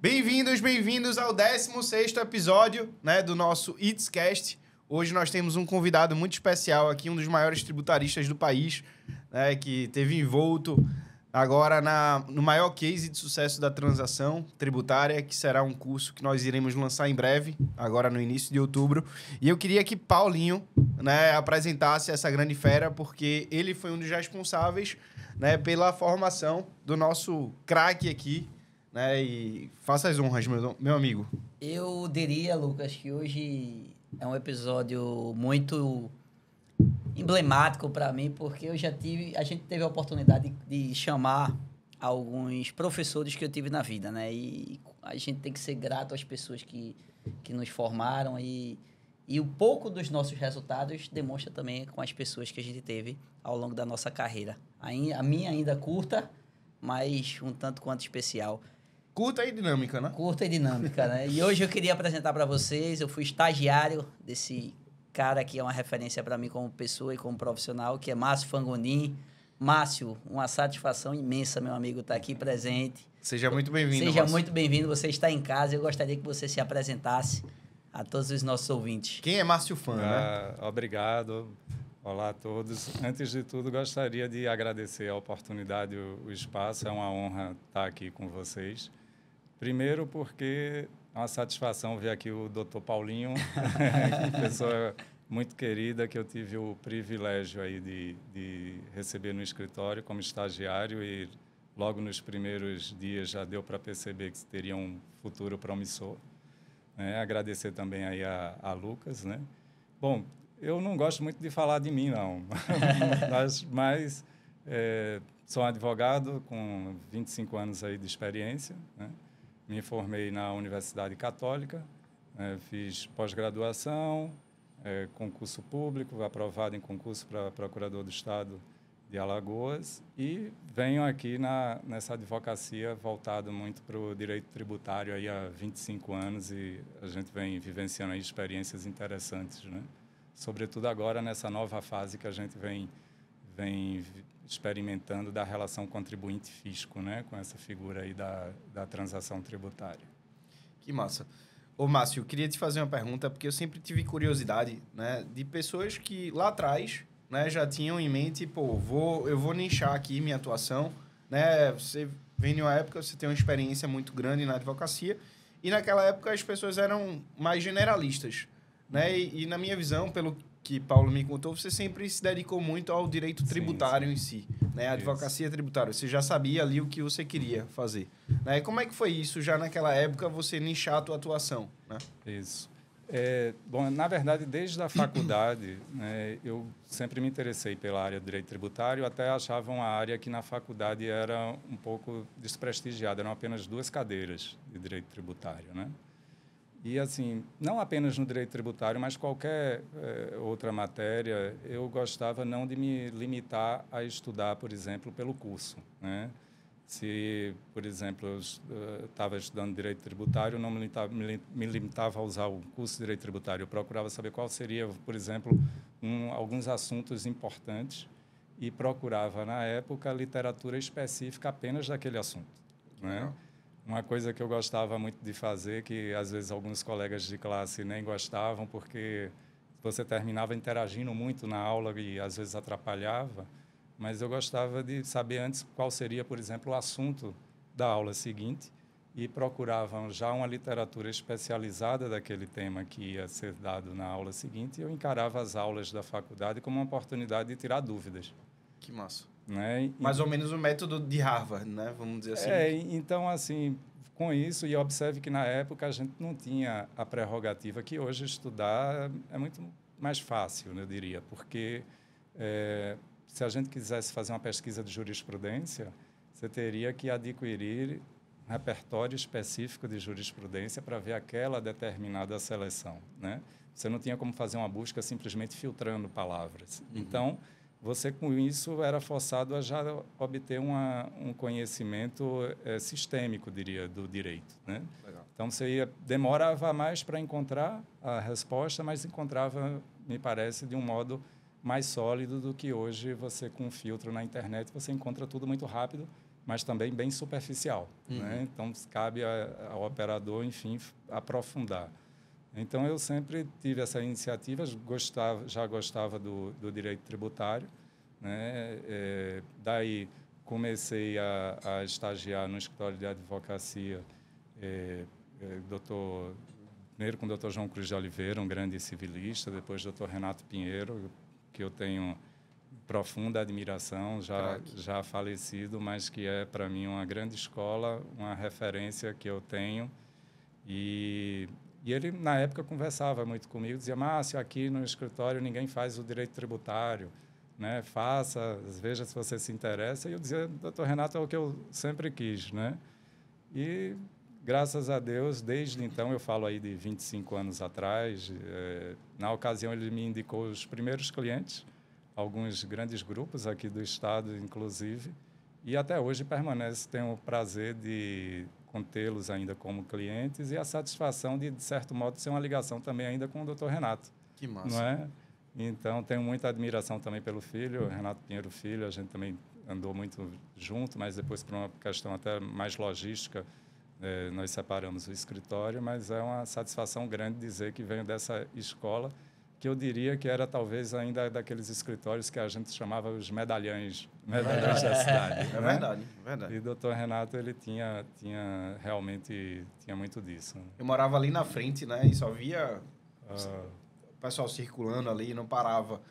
Bem-vindos ao 16º episódio, né, do nosso ITScast. Hoje nós temos um convidado muito especial aqui, um dos maiores tributaristas do país, né, que teve envolto agora no maior case de sucesso da transação tributária, que será um curso que nós iremos lançar em breve, agora no início de outubro. E eu queria que Paulinho, né, apresentasse essa grande fera, porque ele foi um dos responsáveis, né, pela formação do nosso craque aqui, né? E faça as honras, meu amigo. Eu diria, Lucas, que hoje é um episódio muito emblemático para mim, porque a gente teve a oportunidade de chamar alguns professores que eu tive na vida, né? E a gente tem que ser grato às pessoas que nos formaram e o pouco dos nossos resultados demonstra também com as pessoas que a gente teve ao longo da nossa carreira. A minha ainda curta, mas um tanto quanto especial. Curta e dinâmica, né? Curta e dinâmica, né? E hoje eu queria apresentar para vocês, eu fui estagiário desse cara que é uma referência para mim como pessoa e como profissional, que é Márcio Fangonin. Márcio, uma satisfação imensa, meu amigo, estar aqui presente. Seja muito bem-vindo, Seja Márcio. muito bem-vindo, você está em casa. Eu gostaria que você se apresentasse a todos os nossos ouvintes. Quem é Márcio Fan, né? Obrigado. Olá a todos. Antes de tudo, gostaria de agradecer a oportunidade, o espaço. É uma honra estar aqui com vocês. Primeiro porque é uma satisfação ver aqui o Dr. Paulinho, pessoa muito querida, que eu tive o privilégio aí de receber no escritório como estagiário e logo nos primeiros dias já deu para perceber que teria um futuro promissor. Agradecer também aí a Lucas, né? Bom, eu não gosto muito de falar de mim, não, mas sou um advogado com 25 anos aí de experiência, né? Me formei na Universidade Católica, fiz pós-graduação, concurso público, aprovado em concurso para procurador do Estado de Alagoas e venho aqui nessa advocacia voltado muito para o direito tributário aí há 25 anos e a gente vem vivenciando aí experiências interessantes, né? Sobretudo agora nessa nova fase que a gente vem experimentando da relação contribuinte-fisco, né? Com essa figura aí da transação tributária. Que massa. Ô, Márcio, eu queria te fazer uma pergunta, porque eu sempre tive curiosidade, né, de pessoas que lá atrás, né, já tinham em mente, eu vou nichar aqui minha atuação, né? Você vem de uma época, você tem uma experiência muito grande na advocacia, e naquela época as pessoas eram mais generalistas, né? E na minha visão, pelo que Paulo me contou, você sempre se dedicou muito ao direito tributário em si, né? A advocacia tributária. Você já sabia ali o que você queria fazer, né? E como é que foi isso já naquela época, você nichar a tua atuação, né? Isso. Bom, na verdade, desde a faculdade, né, eu sempre me interessei pela área do direito tributário, até achava uma área que na faculdade era um pouco desprestigiada, eram apenas 2 cadeiras de direito tributário, né? E, assim, não apenas no direito tributário, mas qualquer outra matéria, eu gostava não de me limitar a estudar, por exemplo, pelo curso, né? Se, por exemplo, eu estava estudando direito tributário, não me limitava a usar o curso de direito tributário. Eu procurava saber qual seria, por exemplo, alguns assuntos importantes e procurava, na época, literatura específica apenas daquele assunto, né? Uma coisa que eu gostava muito de fazer, que às vezes alguns colegas de classe nem gostavam, porque você terminava interagindo muito na aula e às vezes atrapalhava, mas eu gostava de saber antes qual seria, por exemplo, o assunto da aula seguinte e procurava já uma literatura especializada daquele tema que ia ser dado na aula seguinte e eu encarava as aulas da faculdade como uma oportunidade de tirar dúvidas. Que massa. Né? Mais ou menos o método de Harvard, né? Vamos dizer assim. Então, assim, com isso, e observe que na época a gente não tinha a prerrogativa que hoje estudar é muito mais fácil, eu diria, porque se a gente quisesse fazer uma pesquisa de jurisprudência, você teria que adquirir um repertório específico de jurisprudência para ver aquela determinada seleção, né? Você não tinha como fazer uma busca simplesmente filtrando palavras. Então, você, com isso, era forçado a já obter um conhecimento sistêmico, diria, do direito, né? Legal. Então, você demorava mais para encontrar a resposta, mas encontrava, me parece, de um modo mais sólido do que hoje você, com um filtro na internet, você encontra tudo muito rápido, mas também bem superficial. Né? Então, cabe ao operador, enfim, aprofundar. Então, eu sempre tive essa iniciativa, já gostava do direito tributário. Né? Daí, comecei a estagiar no escritório de advocacia, primeiro com o Dr. João Cruz de Oliveira, um grande civilista, depois o Dr. Renato Pinheiro, que eu tenho profunda admiração, já falecido, mas que é, para mim, uma grande escola, uma referência que eu tenho. E ele, na época, conversava muito comigo, dizia, Márcio, aqui no escritório ninguém faz o direito tributário, né? Faça, veja se você se interessa. E eu dizia, doutor Renato, é o que eu sempre quis, né? E, graças a Deus, desde então, eu falo aí de 25 anos atrás, na ocasião ele me indicou os primeiros clientes, alguns grandes grupos aqui do estado, inclusive, e até hoje permanece, tenho o prazer de contê-los ainda como clientes e a satisfação de certo modo, ser uma ligação também ainda com o Dr. Renato. Que massa. Não é? Então, tenho muita admiração também pelo filho, Renato Pinheiro Filho, a gente também andou muito junto, mas depois, por uma questão até mais logística, nós separamos o escritório, mas é uma satisfação grande dizer que venho dessa escola, que eu diria que era talvez ainda daqueles escritórios que a gente chamava os medalhões da cidade. É né? verdade, é verdade. E o doutor Renato, ele realmente tinha muito disso. Eu morava ali na frente, né? E só via o pessoal circulando ali, não parava,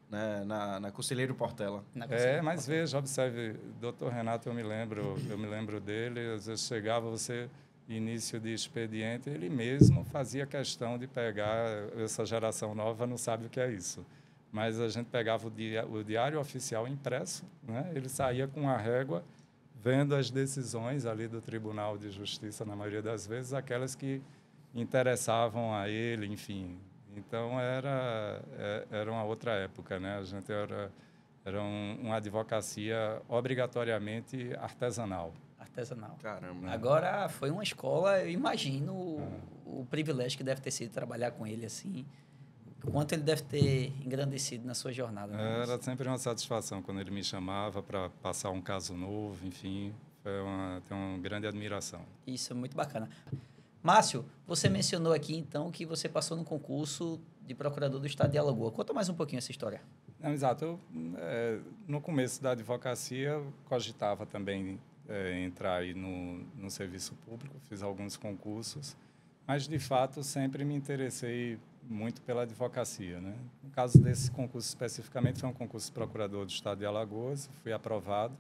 né? Na Conselheiro Portela. Mas veja, observe, doutor Renato, eu me lembro dele, às vezes chegava você... início de expediente, ele mesmo fazia questão de pegar, essa geração nova não sabe o que é isso, mas a gente pegava o diário oficial impresso, né? Ele saía com a régua, vendo as decisões ali do Tribunal de Justiça, na maioria das vezes, aquelas que interessavam a ele, enfim. Então, era uma outra época, né? A gente era uma advocacia obrigatoriamente artesanal. Caramba. Agora, foi uma escola, eu imagino o privilégio que deve ter sido trabalhar com ele, assim, o quanto ele deve ter engrandecido na sua jornada. Né? Era sempre uma satisfação quando ele me chamava para passar um caso novo, enfim, tenho uma grande admiração. Isso é muito bacana. Márcio, você mencionou aqui, então, que você passou no concurso de procurador do Estado de Alagoas. Conta mais um pouquinho essa história. Não, exato. Eu, no começo da advocacia, cogitava também entrar aí no serviço público, fiz alguns concursos, mas, de fato, sempre me interessei muito pela advocacia. Né? No caso desse concurso especificamente, foi um concurso de procurador do Estado de Alagoas, fui aprovado,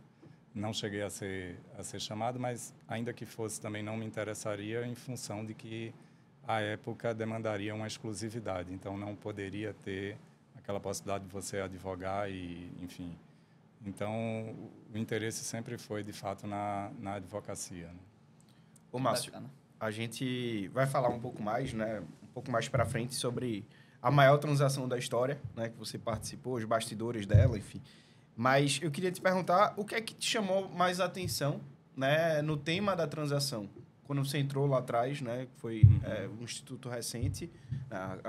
não cheguei a ser chamado, mas, ainda que fosse, também não me interessaria em função de que, à época, demandaria uma exclusividade, então não poderia ter aquela possibilidade de você advogar e, enfim... Então, o interesse sempre foi, de fato, na advocacia. Né? Ô, Márcio, a gente vai falar um pouco mais, né? Um pouco mais para frente sobre a maior transação da história, né? Que você participou, os bastidores dela, enfim. Mas eu queria te perguntar o que é que te chamou mais atenção, né? No tema da transação. Quando você entrou lá atrás, né? Foi um instituto recente.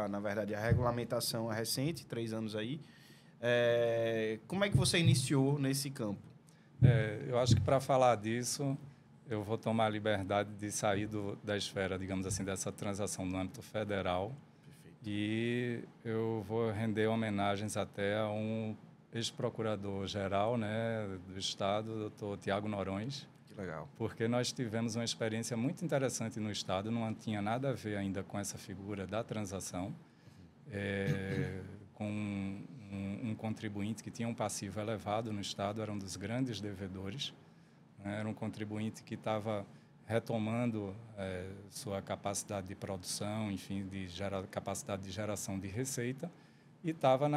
Na verdade, a regulamentação é recente, 3 anos aí. Como é que você iniciou nesse campo? Eu acho que, para falar disso, eu vou tomar a liberdade de sair da esfera, digamos assim, dessa transação no âmbito federal. Perfeito. E eu vou render homenagens até a um ex-procurador-geral, né, do Estado, doutor Tiago Norões. Que legal. Porque nós tivemos uma experiência muito interessante no Estado, não tinha nada a ver ainda com essa figura da transação, com um contribuinte que tinha um passivo elevado no Estado, era um dos grandes devedores, né? Era um contribuinte que estava retomando sua capacidade de produção, enfim, capacidade de geração de receita, e estava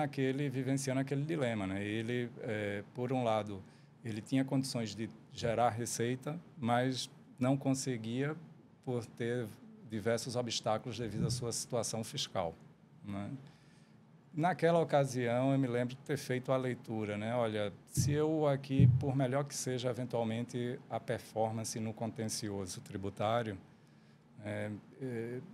vivenciando aquele dilema, né? Ele, por um lado, ele tinha condições de gerar receita, mas não conseguia por ter diversos obstáculos devido à sua situação fiscal, né? Naquela ocasião, eu me lembro de ter feito a leitura, né? Olha, se eu aqui, por melhor que seja, eventualmente, a performance no contencioso tributário,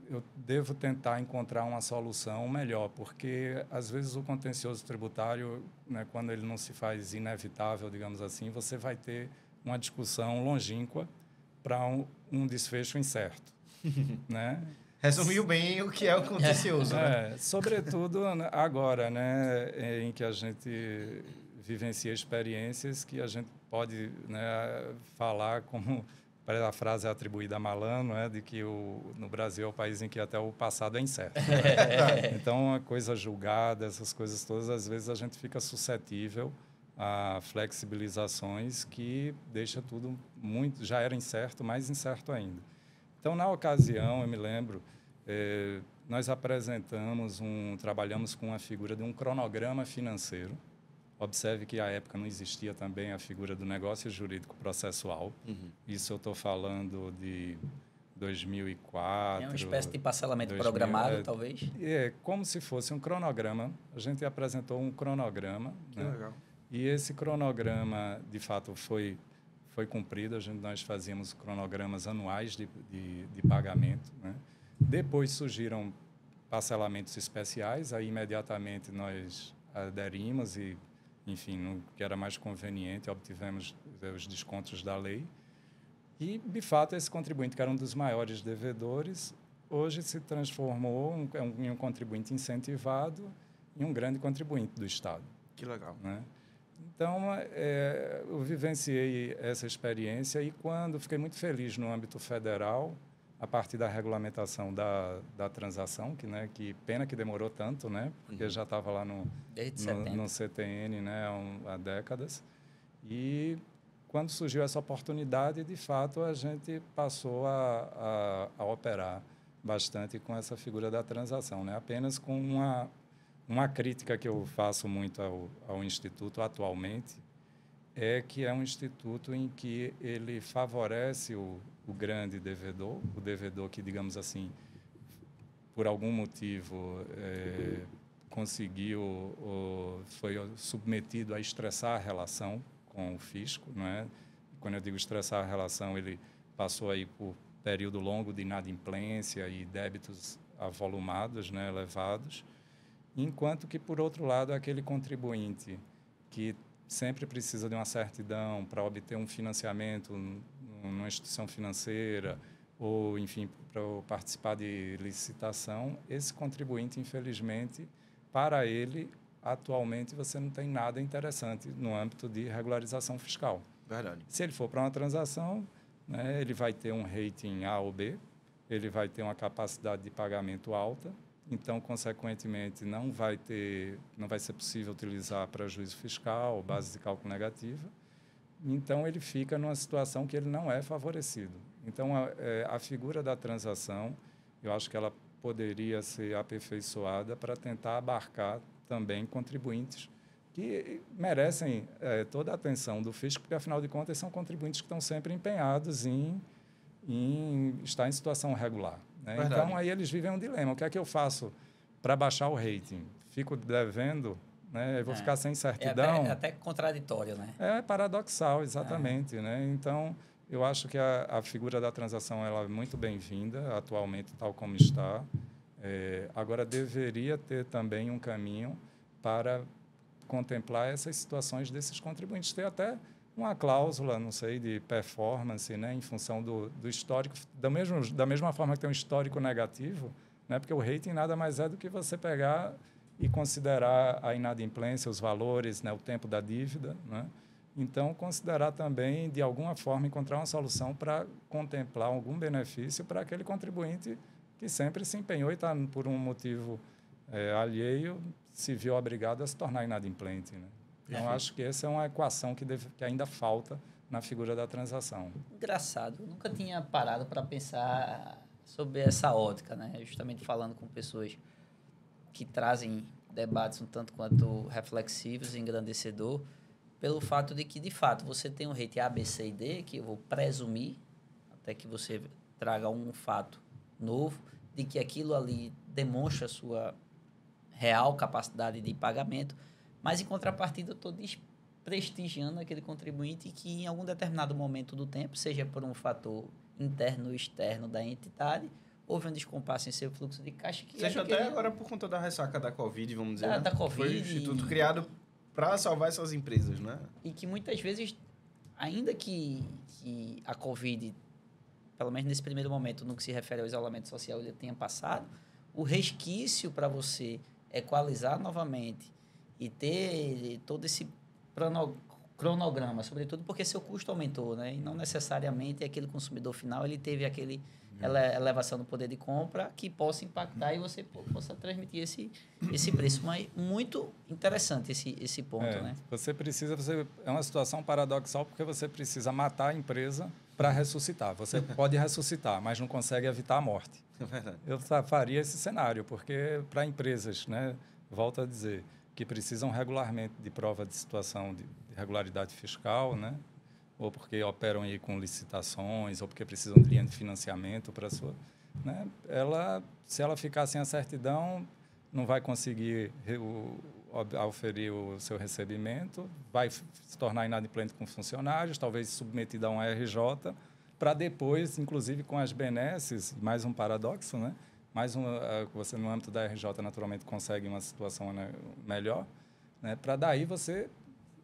eu devo tentar encontrar uma solução melhor, porque, às vezes, o contencioso tributário, né, quando ele não se faz inevitável, digamos assim, você vai ter uma discussão longínqua para um desfecho incerto. Né? Resumiu bem o que é o contencioso. Né? Sobretudo agora, né, em que a gente vivencia experiências que a gente pode, né, falar como a frase é atribuída a Malan, é, de que no Brasil é o país em que até o passado é incerto. Então, a coisa julgada, essas coisas todas, às vezes a gente fica suscetível a flexibilizações que deixa tudo muito, já era incerto, mais incerto ainda. Então, na ocasião, eu me lembro, nós trabalhamos com a figura de um cronograma financeiro. Observe que, à época, não existia também a figura do negócio jurídico processual. Uhum. Isso eu estou falando de 2004. É uma espécie de parcelamento programado, talvez? É como se fosse um cronograma. A gente apresentou um cronograma. Que legal. E esse cronograma, de fato, foi cumprido. Nós fazíamos cronogramas anuais de pagamento. Né? Depois surgiram parcelamentos especiais. Aí, imediatamente, nós aderimos e, enfim, no que era mais conveniente, obtivemos os descontos da lei. E, de fato, esse contribuinte, que era um dos maiores devedores, hoje se transformou em um contribuinte incentivado e um grande contribuinte do Estado. Que legal. Né? Então, eu vivenciei essa experiência e, quando fiquei muito feliz no âmbito federal, a partir da regulamentação da transação, que pena que demorou tanto, né? Porque já estava lá no CTN, né? Há décadas. E, quando surgiu essa oportunidade, de fato, a gente passou a operar bastante com essa figura da transação, né? Apenas com uma crítica que eu faço muito ao Instituto atualmente é que é um instituto em que ele favorece o grande devedor, o devedor que, digamos assim, por algum motivo conseguiu ou foi submetido a estressar a relação com o fisco, não é? Quando eu digo estressar a relação, ele passou aí por período longo de inadimplência e débitos avolumados, né, elevados, enquanto que, por outro lado, aquele contribuinte que sempre precisa de uma certidão para obter um financiamento numa instituição financeira ou, enfim, para participar de licitação, esse contribuinte, infelizmente, para ele, atualmente, você não tem nada interessante no âmbito de regularização fiscal. Verdade. Se ele for para uma transação, né, ele vai ter um rating A ou B, ele vai ter uma capacidade de pagamento alta, então, consequentemente, não vai ser possível utilizar prejuízo fiscal, base de cálculo negativa. Então, ele fica numa situação que ele não é favorecido. Então, a figura da transação, eu acho que ela poderia ser aperfeiçoada para tentar abarcar também contribuintes que merecem toda a atenção do fisco, porque, afinal de contas, são contribuintes que estão sempre empenhados em estar em situação regular. Né? Então, aí eles vivem um dilema. O que é que eu faço para baixar o rating? Fico devendo, né? Eu vou ficar sem certidão. É até contraditório, né? É paradoxal, exatamente. Né? Então, eu acho que a figura da transação ela é muito bem-vinda, atualmente, tal como está. Agora, deveria ter também um caminho para contemplar essas situações desses contribuintes. Ter até uma cláusula, não sei, de performance, né, em função do histórico, da mesma forma que tem um histórico negativo, né, porque o rating nada mais é do que você pegar e considerar a inadimplência, os valores, né, o tempo da dívida, né? Então, considerar também, de alguma forma, encontrar uma solução para contemplar algum benefício para aquele contribuinte que sempre se empenhou e está, por um motivo alheio, se viu obrigado a se tornar inadimplente, né? Então, acho que essa é uma equação que ainda falta na figura da transação. Engraçado. Eu nunca tinha parado para pensar sobre essa ótica, né? Justamente falando com pessoas que trazem debates um tanto quanto reflexivos e engrandecedor, pelo fato de que, de fato, você tem um rating A, B, C e D, que eu vou presumir, até que você traga um fato novo, de que aquilo ali demonstra a sua real capacidade de pagamento, mas, em contrapartida, eu estou desprestigiando aquele contribuinte que, em algum determinado momento do tempo, seja por um fator interno e externo da entidade, houve um descompasso em seu fluxo de caixa. Que Seja até agora por conta da ressaca da Covid, vamos dizer, né? Da Covid. Foi o instituto criado para salvar essas empresas, né? E que muitas vezes, ainda que a Covid, pelo menos nesse primeiro momento, no que se refere ao isolamento social, ele tenha passado, o resquício para você equalizar novamente e ter todo esse cronograma, sobretudo porque seu custo aumentou, né? E não necessariamente aquele consumidor final ele teve aquele elevação do poder de compra que possa impactar e você possa transmitir esse preço. Mas muito interessante esse ponto, né? É uma situação paradoxal porque você precisa matar a empresa para ressuscitar. Você pode ressuscitar, mas não consegue evitar a morte. É verdade. Eu faria esse cenário, porque para empresas, né, volto a dizer, que precisam regularmente de prova de situação de regularidade fiscal, né, ou porque operam aí com licitações, ou porque precisam de linha de financiamento para sua, né, se ela ficar sem a certidão, não vai conseguir oferir o seu recebimento, vai se tornar inadimplente com funcionários, talvez submetida a um RJ, para depois, inclusive com as benesses, mais um paradoxo, né? Você no âmbito da RJ naturalmente consegue uma situação, né, melhor, né? Para daí você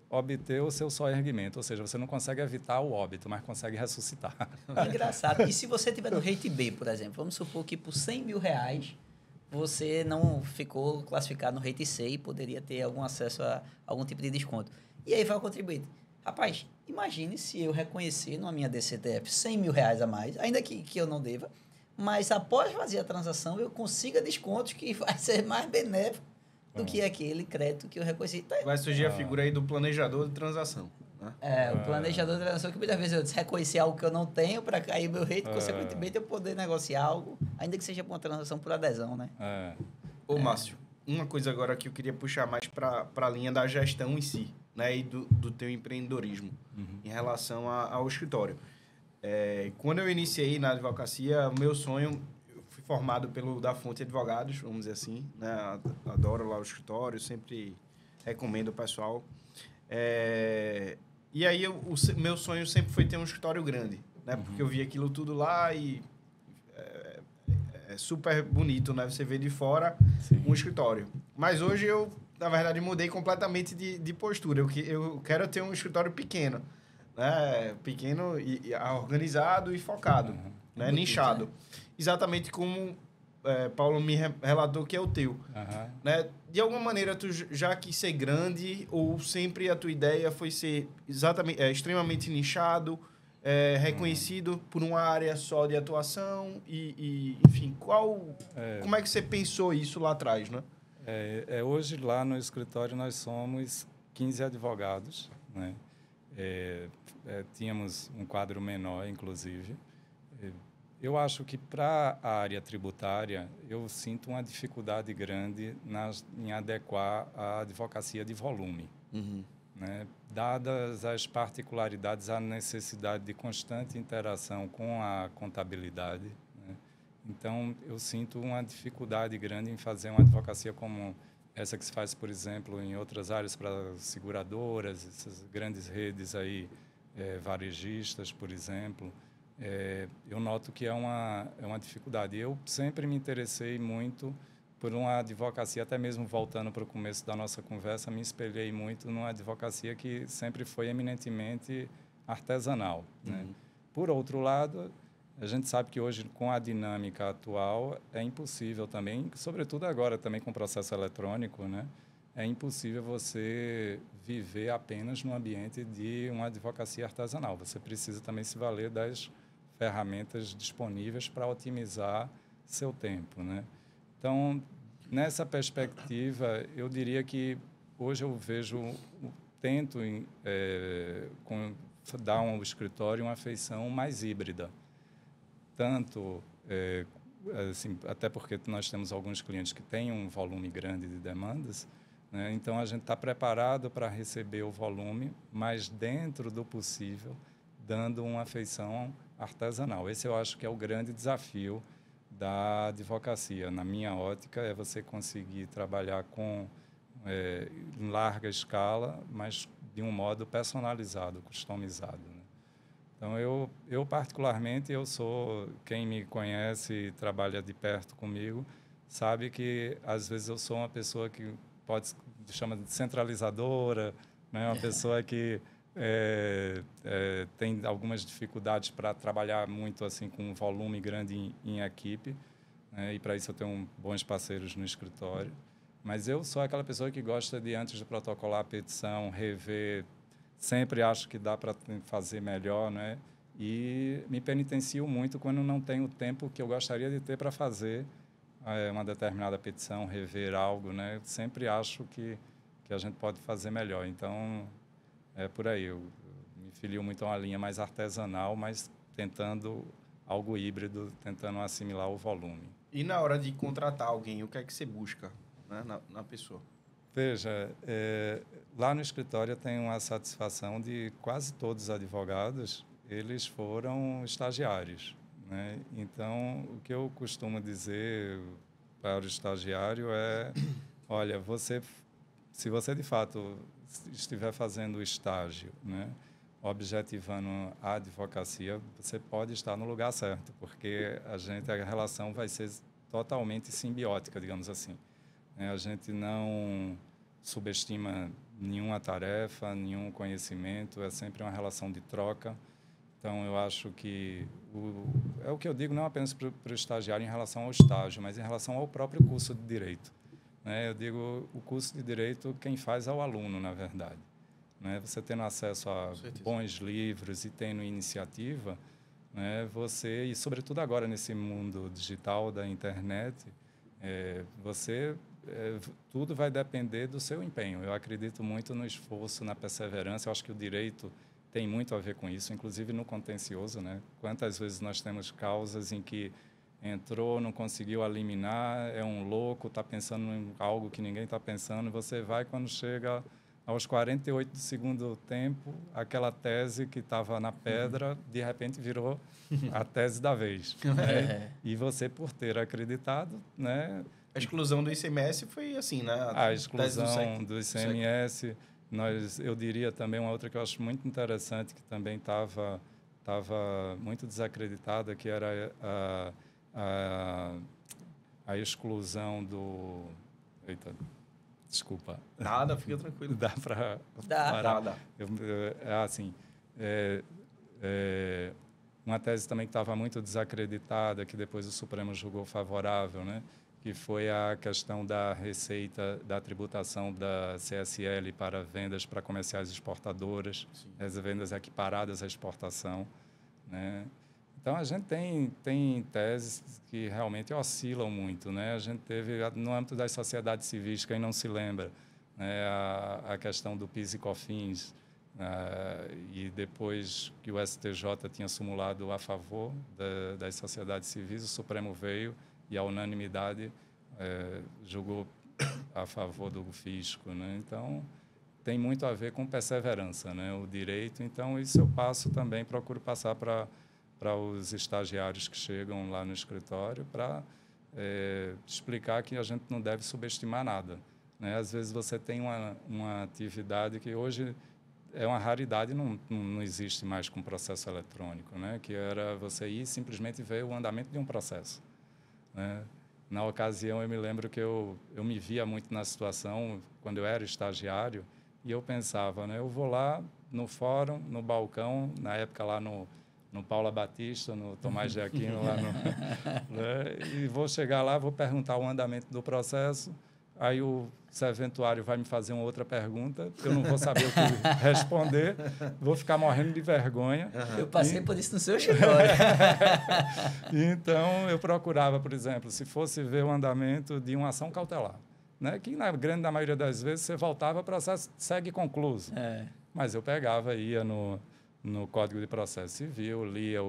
obter o seu soerguimento, ou seja, você não consegue evitar o óbito, mas consegue ressuscitar. É engraçado. E se você tiver no rate B, por exemplo, vamos supor que por R$100 mil você não ficou classificado no rate C e poderia ter algum acesso a algum tipo de desconto. E aí vai o contribuinte. Rapaz, imagine se eu reconhecer na minha DCTF R$100 mil a mais, ainda que eu não deva, mas após fazer a transação eu consiga descontos que vai ser mais benéfico do que aquele crédito que eu reconheci. Então, vai surgir a figura aí do planejador de transação. Né? O planejador de transação que muitas vezes eu reconhecer algo que eu não tenho para cair meu rate, consequentemente eu poder negociar algo, ainda que seja por uma transação por adesão, né? Ô, Márcio, uma coisa agora que eu queria puxar mais para a linha da gestão em si, né, e do teu empreendedorismo em relação ao escritório. Quando eu iniciei na advocacia, o meu sonho, eu fui formado pelo Da Fonte Advogados, vamos dizer assim, né, adoro lá o escritório, sempre recomendo o pessoal. E aí, meu sonho sempre foi ter um escritório grande, né, porque eu vi aquilo tudo lá e é super bonito, né, você vê de fora um escritório. Mas hoje eu, na verdade, mudei completamente de postura. Eu quero ter um escritório pequeno, né? Pequeno, e organizado e focado, né? Nichado. Né? Exatamente como Paulo me relatou que é o teu. Né? De alguma maneira, tu já quis ser grande ou sempre a tua ideia foi ser extremamente nichado, reconhecido por uma área só de atuação enfim, como é que você pensou isso lá atrás, né? Hoje, lá no escritório, nós somos 15 advogados, né? Tínhamos um quadro menor, inclusive. Eu acho que, para a área tributária, eu sinto uma dificuldade grande em adequar a advocacia de volume. Né? Dadas as particularidades, a necessidade de constante interação com a contabilidade, então, eu sinto uma dificuldade grande em fazer uma advocacia como essa que se faz, por exemplo, em outras áreas para seguradoras, essas grandes redes aí, varejistas, por exemplo. Eu noto que é uma dificuldade. Eu sempre me interessei muito por uma advocacia, até mesmo voltando para o começo da nossa conversa, me espelhei muito numa advocacia que sempre foi eminentemente artesanal. Né? Por outro lado, a gente sabe que hoje, com a dinâmica atual, é impossível também, sobretudo agora também com o processo eletrônico, né? É impossível você viver apenas no ambiente de uma advocacia artesanal. Você precisa também se valer das ferramentas disponíveis para otimizar seu tempo, né? Então, nessa perspectiva, eu diria que hoje eu tento dar ao escritório uma feição mais híbrida. Tanto, assim, até porque nós temos alguns clientes que têm um volume grande de demandas, né? Então, a gente está preparado para receber o volume, mas dentro do possível, dando uma feição artesanal. Esse eu acho que é o grande desafio da advocacia. Na minha ótica, é você conseguir trabalhar em larga escala, mas de um modo personalizado, customizado. Né? Então, eu particularmente, quem me conhece e trabalha de perto comigo, sabe que, às vezes, eu sou uma pessoa que chama de centralizadora, né? Uma pessoa que tem algumas dificuldades para trabalhar muito assim com um volume grande em equipe, né? E para isso eu tenho bons parceiros no escritório. Mas eu sou aquela pessoa que gosta de, antes de protocolar a petição, rever, sempre acho que dá para fazer melhor, né? E me penitencio muito quando não tenho o tempo que eu gostaria de ter para fazer uma determinada petição, rever algo, né? Sempre acho que a gente pode fazer melhor. Então, é por aí. Eu me filio muito a uma linha mais artesanal, mas tentando algo híbrido, tentando assimilar o volume. E na hora de contratar alguém, o que é que você busca, né, na pessoa? Veja, lá no escritório eu tenho a satisfação de quase todos os advogados, eles foram estagiários, né? Então, o que eu costumo dizer para o estagiário é, olha, se você de fato estiver fazendo o estágio, né, objetivando a advocacia, você pode estar no lugar certo, porque a relação vai ser totalmente simbiótica, digamos assim. A gente não subestima nenhuma tarefa, nenhum conhecimento, é sempre uma relação de troca. Então, eu acho que é o que eu digo não apenas para o estagiário em relação ao estágio, mas em relação ao próprio curso de Direito. Eu digo, o curso de Direito, quem faz é o aluno, na verdade. Você tendo acesso a bons livros e tendo iniciativa, você, e sobretudo agora nesse mundo digital da internet, tudo vai depender do seu empenho. Eu acredito muito no esforço, na perseverança. Eu acho que o direito tem muito a ver com isso, inclusive no contencioso, né? Quantas vezes nós temos causas em que entrou, não conseguiu eliminar, é um louco, está pensando em algo que ninguém está pensando, e você vai, quando chega aos 48 do segundo tempo, aquela tese que estava na pedra, de repente virou a tese da vez. Né? E você, por ter acreditado, né? A exclusão do ICMS foi assim, né? A exclusão do ICMS. Eu diria também uma outra que eu acho muito interessante, que também estava muito desacreditada, que era a exclusão do... Eita, desculpa. Nada, fica tranquilo. Dá para... Dá. Assim, uma tese também que estava muito desacreditada, que depois o Supremo julgou favorável, né? Que foi a questão da receita, da tributação da CSL para vendas para comerciais exportadoras, as vendas equiparadas à exportação, né? Então, a gente tem teses que realmente oscilam muito, né? A gente teve, no âmbito das sociedades civis, quem não se lembra, né? A questão do PIS e COFINS, e depois que o STJ tinha simulado a favor das sociedades civis, o Supremo veio e a unanimidade julgou a favor do fisco, né? Então, tem muito a ver com perseverança, né? O direito. Então, isso eu passo também, procuro passar para os estagiários que chegam lá no escritório, para explicar que a gente não deve subestimar nada, né? Às vezes você tem uma atividade que hoje é uma raridade, não existe mais com processo eletrônico, né? Que era você ir simplesmente ver o andamento de um processo, né? Na ocasião, eu me lembro que eu me via muito na situação, quando eu era estagiário, e eu pensava, né? Eu vou lá no fórum, no balcão, na época lá no Paula Batista, no Tomás de Aquino, lá né? E vou chegar lá, vou perguntar o andamento do processo, aí o serventuário vai me fazer uma outra pergunta, eu não vou saber o que responder, vou ficar morrendo de vergonha. Eu passei por isso no seu escritório. Então, eu procurava, por exemplo, se fosse ver o andamento de uma ação cautelar, né? Que, na grande maioria das vezes, você voltava, o processo segue concluso. Mas eu pegava, ia no Código de Processo Civil, lia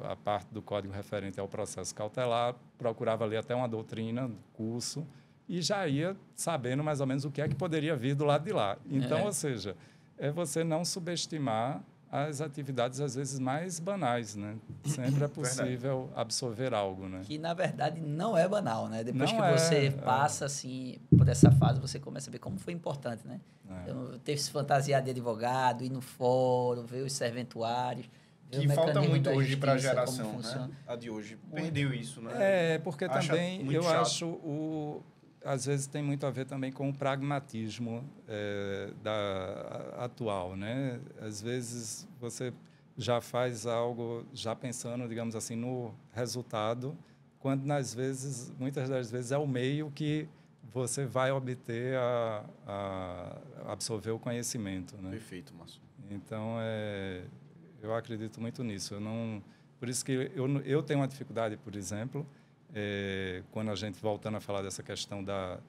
a parte do código referente ao processo cautelar, procurava ler até uma doutrina, curso, e já ia sabendo mais ou menos o que é que poderia vir do lado de lá. Então, ou seja, é você não subestimar as atividades, às vezes, mais banais, né? Sempre é possível absorver algo, né? Que, na verdade, não é banal, né? Depois que você passa, assim, por essa fase, você começa a ver como foi importante, né? Então, ter se fantasiado de advogado, ir no fórum, ver os serventuários, que falta muito hoje para a geração, né? A de hoje. Perdeu isso, né? Porque também eu acho às vezes tem muito a ver também com o pragmatismo atual, né? Às vezes você já faz algo já pensando, digamos assim, no resultado, quando muitas das vezes é o meio que você vai obter a absorver o conhecimento, né? Perfeito, Márcio. Então, eu acredito muito nisso. Por isso que eu tenho uma dificuldade, por exemplo, quando a gente, voltando a falar dessa questão da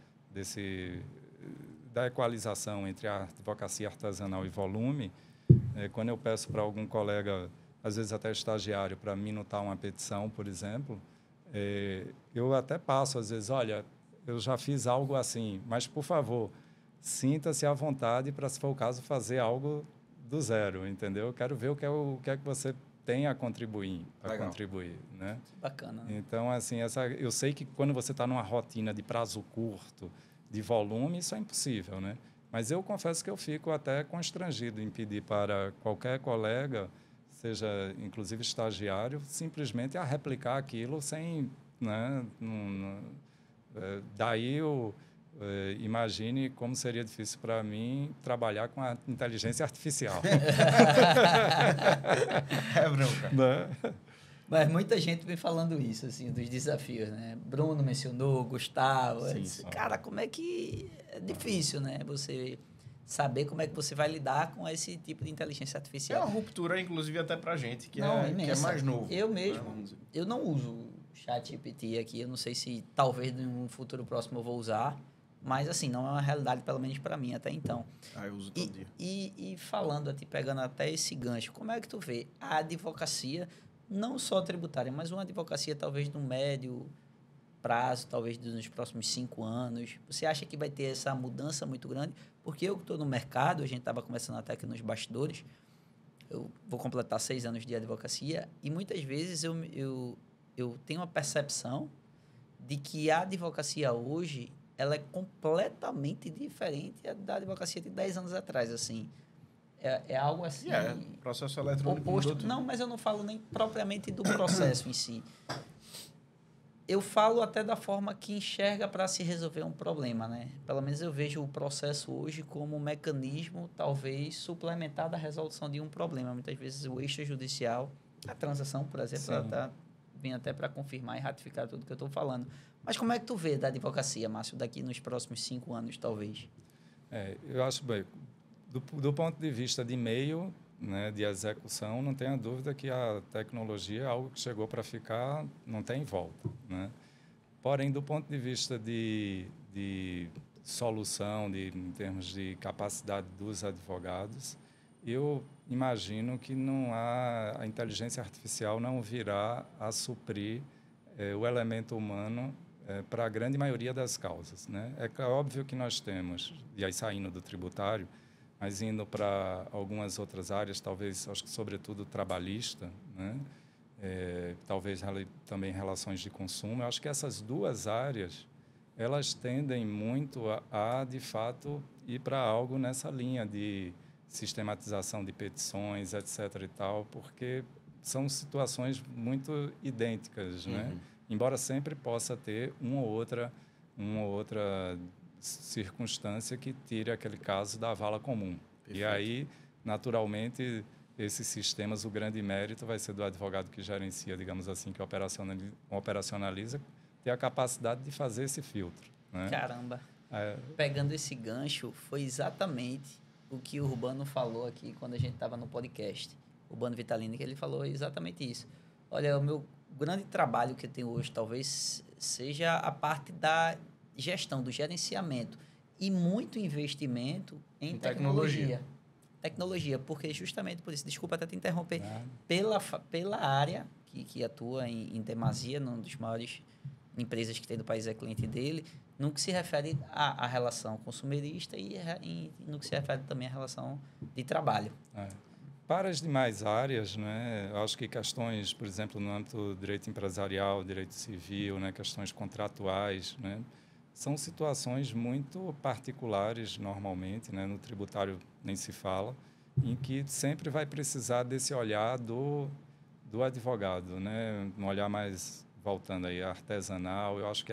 equalização entre a advocacia artesanal e volume, quando eu peço para algum colega, às vezes até estagiário, para minutar uma petição, por exemplo, eu até passo, às vezes, olha, eu já fiz algo assim, mas, por favor, sinta-se à vontade para, se for o caso, fazer algo do zero, entendeu? Eu quero ver o que é que você tem a contribuir, né? Bacana. Né? Então, assim, eu sei que quando você está numa rotina de prazo curto, de volume, isso é impossível, né? Mas eu confesso que eu fico até constrangido em pedir para qualquer colega, seja inclusive estagiário, simplesmente a replicar aquilo sem, né? Daí imagine como seria difícil para mim trabalhar com a inteligência artificial. Bronca. Né? Mas muita gente vem falando isso, assim, dos desafios, né? Bruno mencionou, Gustavo. Sim. Cara, como é que... É difícil, né? Você saber como é que você vai lidar com esse tipo de inteligência artificial. É uma ruptura, inclusive, até para a gente, que Não, é mais novo. Eu mesmo, eu não uso ChatGPT aqui. Eu não sei se talvez em um futuro próximo eu vou usar. Mas, assim, não é uma realidade, pelo menos para mim, até então. Eu uso todo dia. E falando, pegando até esse gancho, como é que tu vê a advocacia, não só tributária, mas uma advocacia talvez no médio prazo, talvez nos próximos 5 anos? Você acha que vai ter essa mudança muito grande? Porque eu que estou no mercado, a gente estava conversando até aqui nos bastidores, eu vou completar 6 anos de advocacia e muitas vezes eu tenho uma percepção de que a advocacia hoje ela é completamente diferente da advocacia de 10 anos atrás, assim. É algo assim... processo eletrônico oposto. Não, mas eu não falo nem propriamente do processo em si. Eu falo até da forma que enxerga para se resolver um problema, né? Pelo menos eu vejo o processo hoje como um mecanismo, talvez, suplementar da resolução de um problema. Muitas vezes o extrajudicial, a transação, por exemplo, ela vem até para confirmar e ratificar tudo que eu estou falando. Mas como é que tu vê da advocacia, Márcio, daqui nos próximos 5 anos, talvez? Eu acho, bem, do ponto de vista de meio, né, de execução, não tenha dúvida que a tecnologia é algo que chegou para ficar, não tem volta, né? Porém, do ponto de vista de solução, em termos de capacidade dos advogados, eu imagino que a inteligência artificial não virá a suprir o elemento humano para a grande maioria das causas, né? É óbvio que nós temos, e aí saindo do tributário, mas indo para algumas outras áreas, talvez, acho que sobretudo trabalhista, né? Talvez também relações de consumo. Eu acho que essas duas áreas, elas tendem muito de fato, ir para algo nessa linha de sistematização de petições, etc. e tal, porque são situações muito idênticas, né? Embora sempre possa ter uma ou outra circunstância que tire aquele caso da vala comum. Perfeito. E aí, naturalmente, esses sistemas, o grande mérito vai ser do advogado que gerencia, digamos assim, que operacionaliza, ter a capacidade de fazer esse filtro, né? Caramba! Pegando esse gancho, foi exatamente o que o Urbano falou aqui quando a gente estava no podcast. O Urbano Vitalini, que ele falou exatamente isso. Olha, o meu grande trabalho que eu tenho hoje talvez seja a parte da gestão, do gerenciamento e muito investimento em tecnologia. Tecnologia, porque justamente por isso, desculpa até te interromper, pela área que atua em demasia, numa das maiores empresas que tem do país, é cliente dele, no que se refere à relação consumerista e no que se refere também à relação de trabalho. Para as demais áreas, né, eu acho que questões, por exemplo, no âmbito do direito empresarial, direito civil, né, questões contratuais, né, são situações muito particulares normalmente, né, no tributário nem se fala, em que sempre vai precisar desse olhar do advogado, né? Um olhar mais voltando aí artesanal. Eu acho que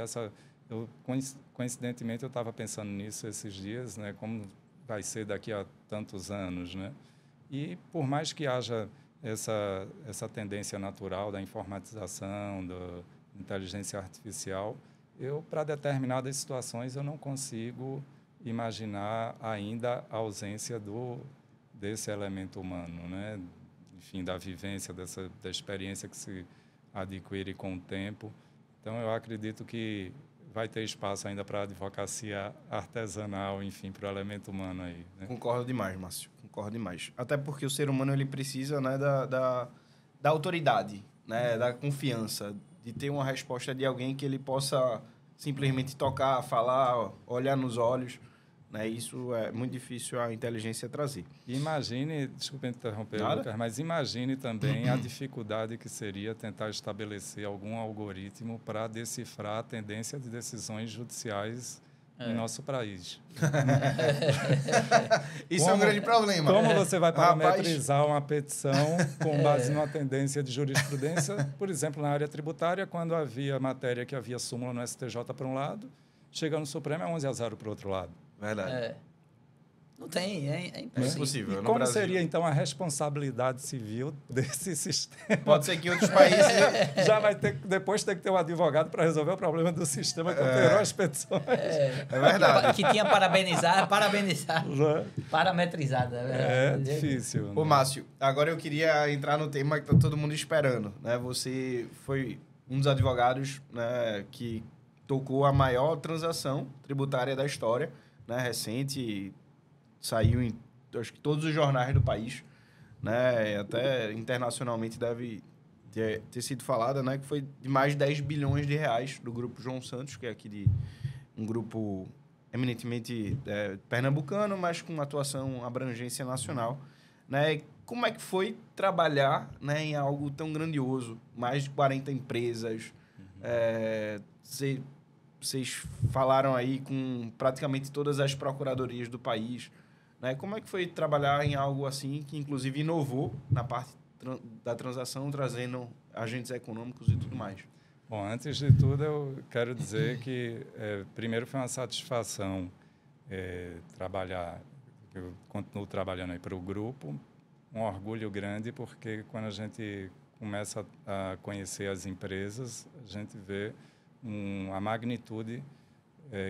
coincidentemente eu estava pensando nisso esses dias, né? Como vai ser daqui a tantos anos, né? E por mais que haja essa tendência natural da informatização, da inteligência artificial, para determinadas situações eu não consigo imaginar ainda a ausência desse elemento humano, né? Enfim, da vivência, da experiência que se adquire com o tempo. Então, eu acredito que vai ter espaço ainda para a advocacia artesanal, enfim, para o elemento humano aí. Né? Concordo demais, Márcio. Concordo demais. Até porque o ser humano ele precisa, né, da autoridade, né, da confiança, de ter uma resposta de alguém que ele possa simplesmente tocar, falar, olhar nos olhos. Né? Isso é muito difícil a inteligência trazer. Imagine, desculpe interromper, Lucas, mas imagine também a dificuldade que seria tentar estabelecer algum algoritmo para decifrar a tendência de decisões judiciais em nosso país. Isso é um grande problema. Como você vai parametrizar uma petição com base numa tendência de jurisprudência? Por exemplo, na área tributária, quando havia matéria que havia súmula no STJ para um lado, chega no Supremo é 11-0 para o outro lado. Verdade. Não tem, é impossível. É impossível. E como seria, então, a responsabilidade civil desse sistema? Pode ser que em outros países... Já vai depois ter que ter um advogado para resolver o problema do sistema que operou as petições. É verdade. Que tinha parabenizado, parametrizado. É difícil. Ô, Márcio, agora eu queria entrar no tema que está todo mundo esperando. Né? Você foi um dos advogados, né, que tocou a maior transação tributária da história, né, recente, saiu em acho que todos os jornais do país, né, até internacionalmente deve ter sido falada, né, que foi de mais de 10 bilhões de reais do Grupo João Santos, que é aqui de um grupo eminentemente pernambucano, mas com atuação abrangência nacional. Né? Como é que foi trabalhar, né, em algo tão grandioso? Mais de 40 empresas, vocês falaram aí com praticamente todas as procuradorias do país. Né? Como é que foi trabalhar em algo assim, que inclusive inovou na parte da transação, trazendo agentes econômicos e tudo mais? Bom, antes de tudo, eu quero dizer que, primeiro, foi uma satisfação trabalhar, eu continuo trabalhando aí para o grupo, um orgulho grande, porque quando a gente começa a conhecer as empresas, a gente vê a magnitude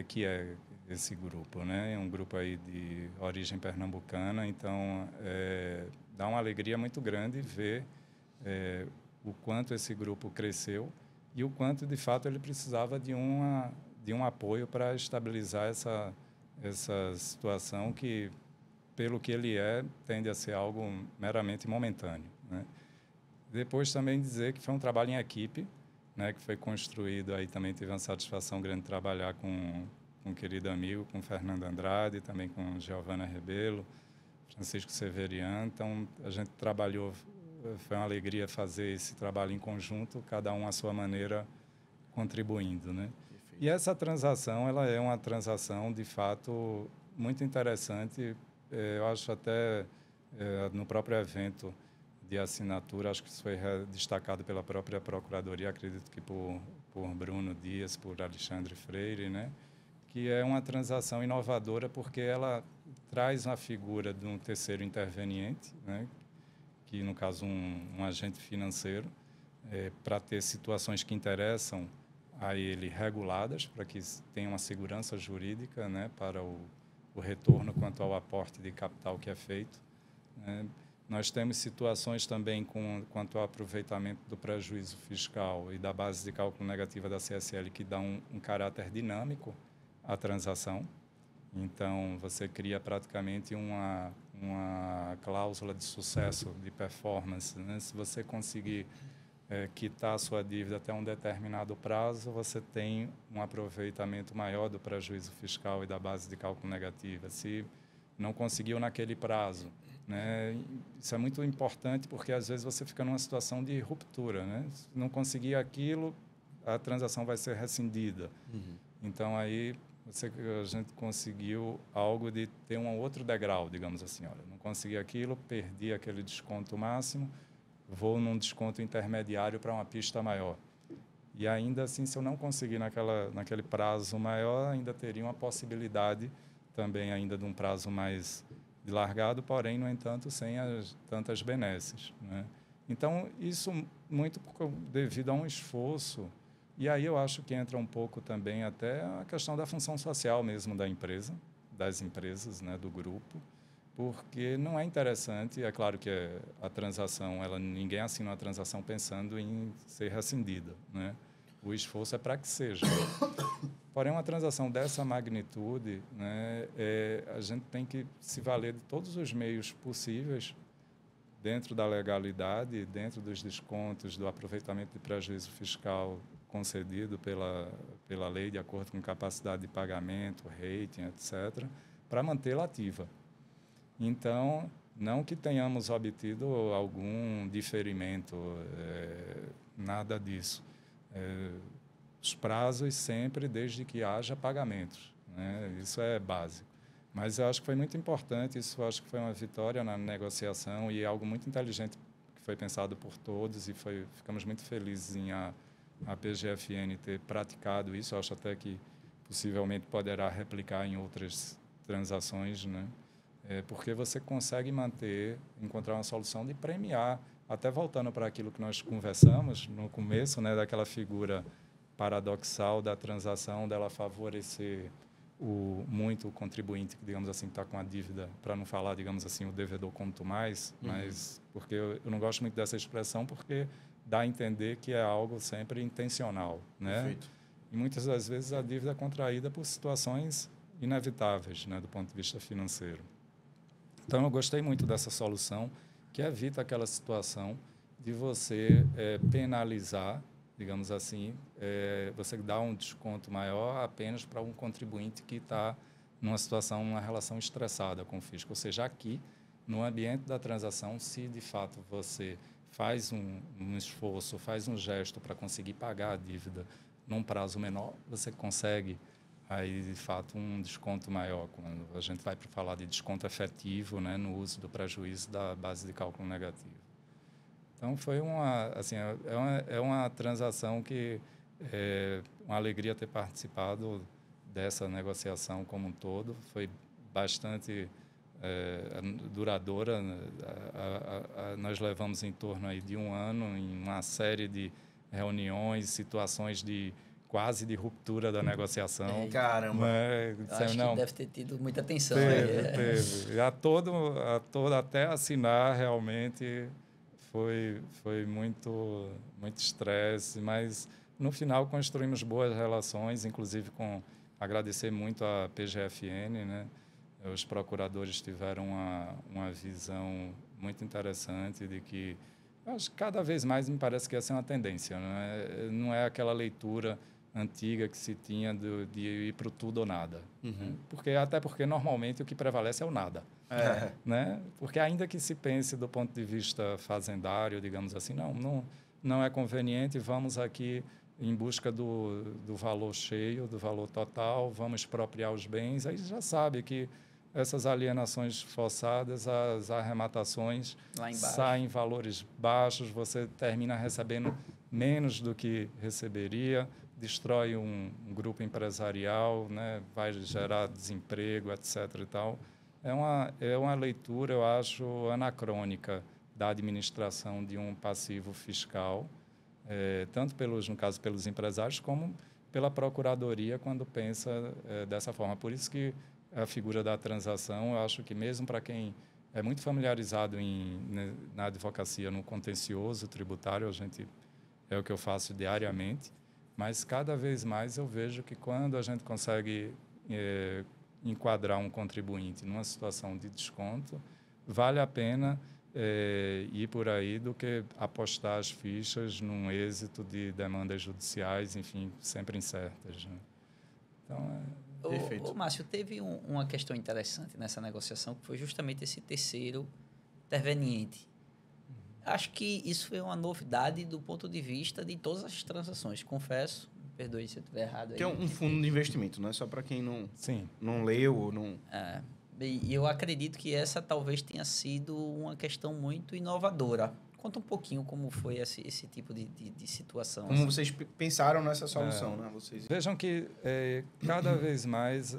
que é esse grupo, né? É um grupo aí de origem pernambucana, então dá uma alegria muito grande ver o quanto esse grupo cresceu e o quanto, de fato, ele precisava de um apoio para estabilizar essa situação que, pelo que ele tende a ser algo meramente momentâneo, né? Depois também dizer que foi um trabalho em equipe, né, que foi construído, aí também tive uma satisfação grande de trabalhar com um querido amigo, com Fernando Andrade, também com Giovana Rebelo, Francisco Severiano. Então, a gente trabalhou, foi uma alegria fazer esse trabalho em conjunto, cada um à sua maneira contribuindo, né? E essa transação, ela é uma transação, de fato, muito interessante. Eu acho até, no próprio evento de assinatura, acho que isso foi destacado pela própria Procuradoria, acredito que por Bruno Dias, por Alexandre Freire, né? Que é uma transação inovadora porque ela traz uma figura de um terceiro interveniente, né? Que, no caso, um agente financeiro, para ter situações que interessam a ele reguladas, para que tenha uma segurança jurídica, né? Para o retorno quanto ao aporte de capital que é feito, né? Nós temos situações também quanto ao aproveitamento do prejuízo fiscal e da base de cálculo negativa da CSL que dá um caráter dinâmico à transação. Então, você cria praticamente uma cláusula de sucesso, de performance, né? Se você conseguir quitar a sua dívida até um determinado prazo, você tem um aproveitamento maior do prejuízo fiscal e da base de cálculo negativa. Se não conseguiu naquele prazo, né? Isso é muito importante porque, às vezes, você fica numa situação de ruptura, né? Se não conseguir aquilo, a transação vai ser rescindida. Uhum. Então, aí, a gente conseguiu algo de ter um outro degrau, digamos assim. Olha, não consegui aquilo, perdi aquele desconto máximo, vou num desconto intermediário para uma pista maior. E ainda assim, se eu não conseguir naquele prazo maior, ainda teria uma possibilidade também ainda de um prazo mais largado, porém, no entanto, sem tantas benesses, né? Então, isso muito devido a um esforço. E aí eu acho que entra um pouco também até a questão da função social mesmo da empresa, das empresas, né, do grupo, porque não é interessante, é claro que a transação, ninguém assina uma transação pensando em ser rescindida, né? O esforço é para que seja. Porém, uma transação dessa magnitude, né, a gente tem que se valer de todos os meios possíveis dentro da legalidade, dentro dos descontos, do aproveitamento de prejuízo fiscal concedido pela lei, de acordo com capacidade de pagamento, rating, etc., para mantê-la ativa. Então, não que tenhamos obtido algum diferimento, nada disso. Os prazos sempre, desde que haja pagamentos, né? Isso é básico. Mas eu acho que foi muito importante, isso eu acho que foi uma vitória na negociação e algo muito inteligente que foi pensado por todos e ficamos muito felizes em a PGFN ter praticado isso. Eu acho até que possivelmente poderá replicar em outras transações, né? Porque você consegue encontrar uma solução de premiar, até voltando para aquilo que nós conversamos no começo, né, daquela figura paradoxal da transação, dela favorecer muito o contribuinte, que, digamos assim, está com a dívida, para não falar, digamos assim, o devedor quanto mais, mas porque eu não gosto muito dessa expressão, porque dá a entender que é algo sempre intencional, né? Perfeito. E muitas das vezes a dívida é contraída por situações inevitáveis, né, do ponto de vista financeiro. Então, eu gostei muito dessa solução, que evita aquela situação de você penalizar, digamos assim, você dá um desconto maior apenas para um contribuinte que está numa relação estressada com o fisco. Ou seja, aqui, no ambiente da transação, se de fato você faz um esforço, faz um gesto para conseguir pagar a dívida num prazo menor, você consegue aí, de fato, um desconto maior. Quando a gente vai para falar de desconto efetivo, né, no uso do prejuízo da base de cálculo negativo. Então, foi uma transação que é uma alegria ter participado dessa negociação como um todo. Foi bastante duradoura. Nós levamos em torno aí de um ano em uma série de reuniões, situações quase de ruptura da negociação. Caramba! Acho que deve ter tido muita tensão. Teve. Até assinar, realmente, foi muito estresse, mas, no final, construímos boas relações, inclusive agradecer muito a PGFN, né? Os procuradores tiveram uma visão muito interessante de que, acho que cada vez mais me parece que essa é uma tendência, não é aquela leitura antiga que se tinha de ir para o tudo ou nada. Né? Até porque, normalmente, o que prevalece é o nada. Né? Porque, ainda que se pense do ponto de vista fazendário, digamos assim, não é conveniente, vamos aqui em busca do valor cheio, do valor total, vamos expropriar os bens. Aí já sabe que essas alienações forçadas, as arrematações saem em valores baixos, você termina recebendo menos do que receberia, destrói um grupo empresarial, né? Vai gerar desemprego, etc. e tal. É uma leitura, eu acho, anacrônica da administração de um passivo fiscal, tanto no caso pelos empresários, como pela Procuradoria, quando pensa dessa forma. Por isso que a figura da transação, eu acho que mesmo para quem é muito familiarizado na advocacia, no contencioso tributário, é o que eu faço diariamente, mas cada vez mais eu vejo que quando a gente consegue enquadrar um contribuinte numa situação de desconto, vale a pena ir por aí do que apostar as fichas num êxito de demandas judiciais, enfim, sempre incertas. Né? Então, Perfeito. Márcio, teve uma questão interessante nessa negociação, que foi justamente esse terceiro interveniente. Acho que isso foi uma novidade do ponto de vista de todas as transações. Confesso, perdoe se eu estiver errado. Que é um fundo de investimento, não é só para quem Sim. não leu ou não... E eu acredito que essa talvez tenha sido uma questão muito inovadora. Conta um pouquinho como foi esse tipo de situação. Como vocês pensaram nessa solução, né? Vocês... Vejam que cada vez mais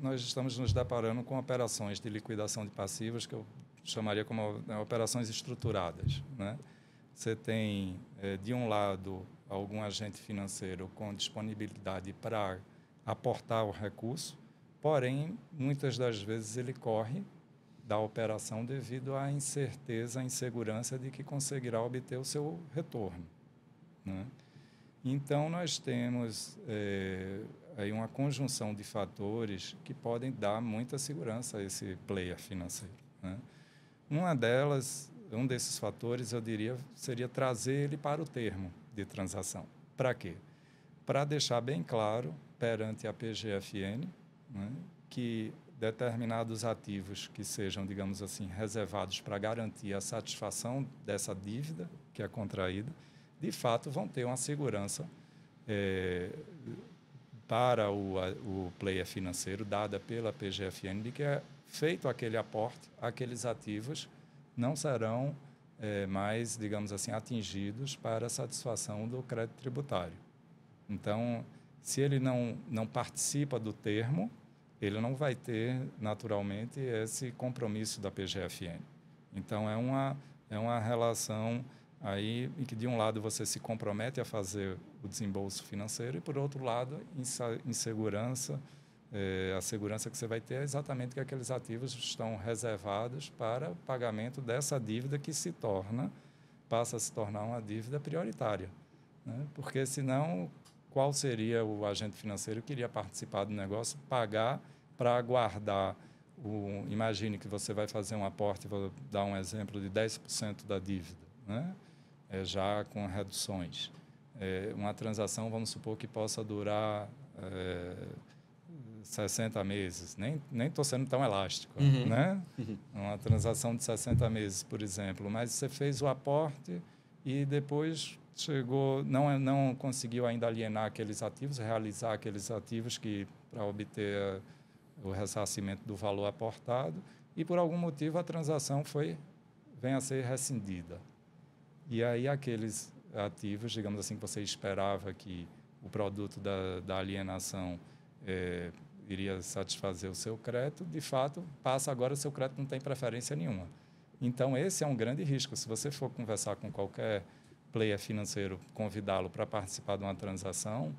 nós estamos nos deparando com operações de liquidação de passivos que eu chamaria como operações estruturadas, né? Você tem, de um lado, algum agente financeiro com disponibilidade para aportar o recurso, porém, muitas das vezes ele corre da operação devido à incerteza, à insegurança de que conseguirá obter o seu retorno, né? Então, nós temos aí uma conjunção de fatores que podem dar muita segurança a esse player financeiro, né? Um desses fatores, eu diria, seria trazer ele para o termo de transação. Para quê? Para deixar bem claro perante a PGFN, né, que determinados ativos que sejam, digamos assim, reservados para garantir a satisfação dessa dívida que é contraída, de fato vão ter uma segurança para o player financeiro dada pela PGFN de que é feito aquele aporte, aqueles ativos não serão mais, digamos assim, atingidos para a satisfação do crédito tributário. Então, se ele não participa do termo, ele não vai ter, naturalmente, esse compromisso da PGFN. Então, é uma relação aí em que, de um lado, você se compromete a fazer o desembolso financeiro e, por outro lado, insegurança, a segurança que você vai ter é exatamente que aqueles ativos estão reservados para o pagamento dessa dívida que passa a se tornar uma dívida prioritária, né? Porque, senão, qual seria o agente financeiro que iria participar do negócio, pagar para aguardar imagine que você vai fazer um aporte, vou dar um exemplo, de 10% da dívida, né? Já com reduções. Uma transação, vamos supor que possa durar 60 meses. Nem estou sendo tão elástico, né? Uma transação de 60 meses, por exemplo. Mas você fez o aporte e depois não conseguiu ainda alienar aqueles ativos, realizar aqueles ativos para obter o ressarcimento do valor aportado e, por algum motivo, a transação vem a ser rescindida. E aí aqueles ativos, digamos assim, que você esperava que o produto da alienação iria satisfazer o seu crédito, de fato, agora o seu crédito não tem preferência nenhuma. Então, esse é um grande risco. Se você for conversar com qualquer player financeiro, convidá-lo para participar de uma transação,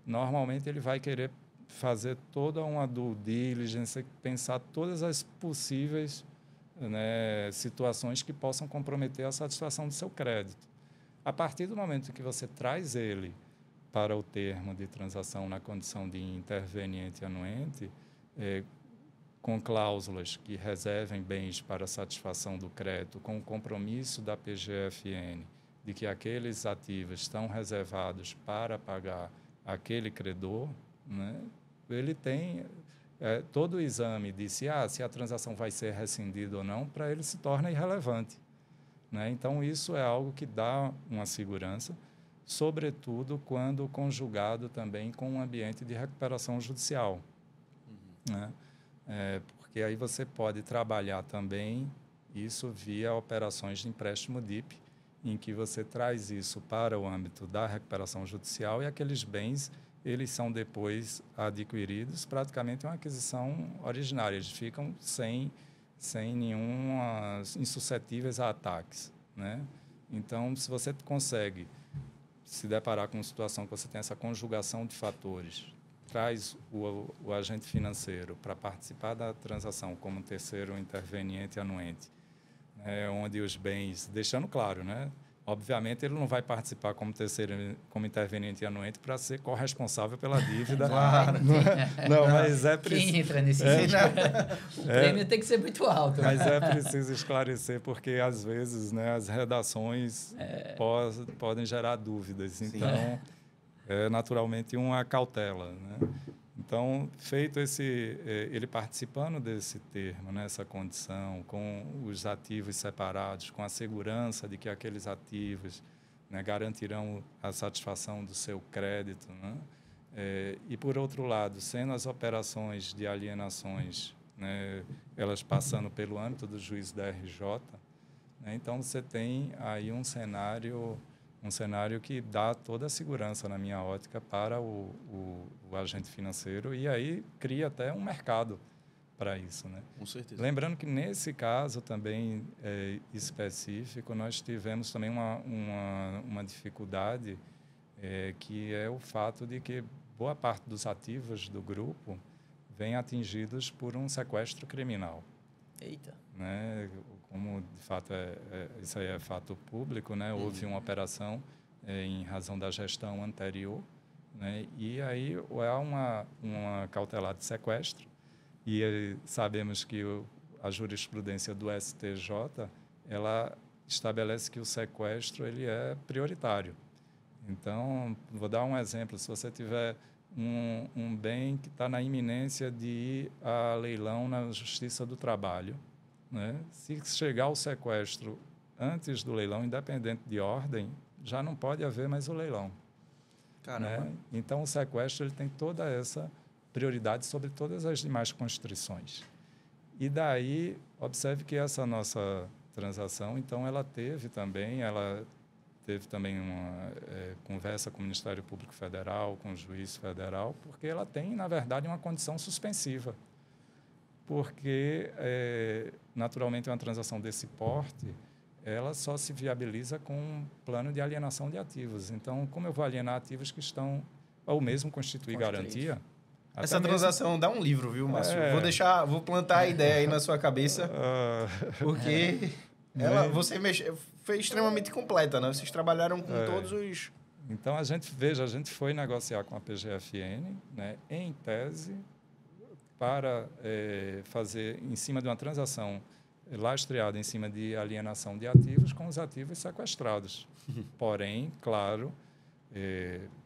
normalmente ele vai querer fazer toda uma due diligence, pensar todas as possíveis, né, situações que possam comprometer a satisfação do seu crédito. A partir do momento que você traz ele para o termo de transação na condição de interveniente anuente, com cláusulas que reservem bens para a satisfação do crédito, com o compromisso da PGFN de que aqueles ativos estão reservados para pagar aquele credor, né, ele tem todo o exame de se a transação vai ser rescindida ou não, para ele se torna irrelevante, né? Então, isso é algo que dá uma segurança, sobretudo quando conjugado também com um ambiente de recuperação judicial, né? Porque aí você pode trabalhar também isso via operações de empréstimo DIP, em que você traz isso para o âmbito da recuperação judicial e aqueles bens eles são depois adquiridos, praticamente uma aquisição originária, eles ficam sem nenhuma insuscetíveis a ataques, né? Então, se você consegue se deparar com uma situação que você tem essa conjugação de fatores, traz o agente financeiro para participar da transação como terceiro interveniente anuente, onde os bens, deixando claro, né? Obviamente, ele não vai participar como interveniente anuente para ser corresponsável pela dívida. Claro. Não, mas é preciso... Quem entra nesse o prêmio tem que ser muito alto. Mas é preciso esclarecer, porque, às vezes, né, as redações podem gerar dúvidas. Então, é naturalmente uma cautela, né? Então, feito ele participando desse termo, nessa condição, com os ativos separados, com a segurança de que aqueles ativos né, garantirão a satisfação do seu crédito, né? E, por outro lado, sendo as operações de alienações, né, elas passando pelo âmbito do juiz da RJ, né, então você tem aí um cenário que dá toda a segurança, na minha ótica, para o agente financeiro, e aí cria até um mercado para isso, né? Com certeza. Lembrando que, nesse caso também específico, nós tivemos também uma dificuldade, que é o fato de que boa parte dos ativos do grupo vem atingidos por um sequestro criminal. Eita. Né? Como, de fato, isso aí é fato público, né? Houve uma operação em razão da gestão anterior, né? E aí há uma cautelar de sequestro, e sabemos que a jurisprudência do STJ, ela estabelece que o sequestro ele é prioritário. Então, vou dar um exemplo. Se você tiver um bem que está na iminência de ir a leilão na Justiça do Trabalho, né? Se chegar o sequestro antes do leilão, independente de ordem, já não pode haver mais o leilão. Caramba. Né? Então, o sequestro ele tem toda essa prioridade sobre todas as demais constrições. E daí, observe que essa nossa transação, então, ela teve também uma conversa com o Ministério Público Federal, com o juiz federal, porque ela tem, na verdade, uma condição suspensiva. Porque, naturalmente, uma transação desse porte, ela só se viabiliza com um plano de alienação de ativos. Então, como eu vou alienar ativos que estão, ou mesmo constituir garantia... Essa transação dá um livro, viu, Márcio? Vou plantar a ideia aí na sua cabeça, porque foi extremamente completa, né? Vocês trabalharam com todos os... Então, a gente foi negociar com a PGFN, né, em tese, para fazer, em cima de uma transação lastreada em cima de alienação de ativos, com os ativos sequestrados. Porém, claro,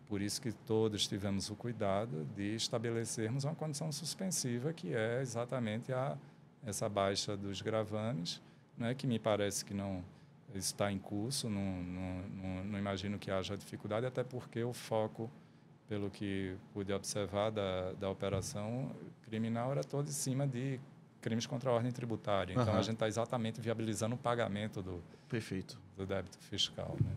por isso que todos tivemos o cuidado de estabelecermos uma condição suspensiva, que é exatamente essa baixa dos gravames, né, que me parece que não está em curso, não imagino que haja dificuldade, até porque o foco, pelo que pude observar da operação criminal, era todo em cima de crimes contra a ordem tributária. Então, a gente está exatamente viabilizando o pagamento do débito fiscal, né?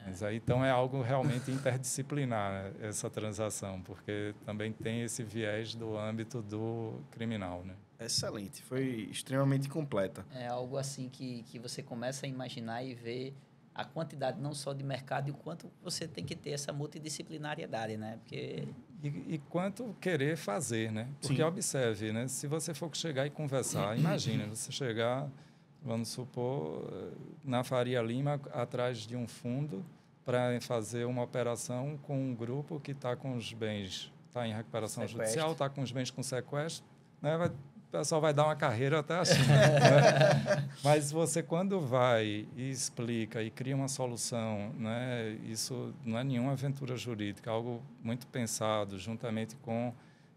Mas aí, então, é algo realmente interdisciplinar, né, essa transação, porque também tem esse viés do âmbito do criminal, né? Excelente, foi extremamente completa. É algo assim que você começa a imaginar e ver a quantidade não só de mercado e o quanto você tem que ter essa multidisciplinariedade, né? Porque... E quanto querer fazer, né? Porque, Sim, observe, né? Se você for chegar e conversar, imagine você chegar, vamos supor, na Faria Lima, atrás de um fundo, para fazer uma operação com um grupo que está com os bens, está em recuperação judicial, está com os bens com sequestro, né? O pessoal vai dar uma carreira até assim. Né? Mas você, quando vai e explica e cria uma solução, né? Isso não é nenhuma aventura jurídica, é algo muito pensado, juntamente com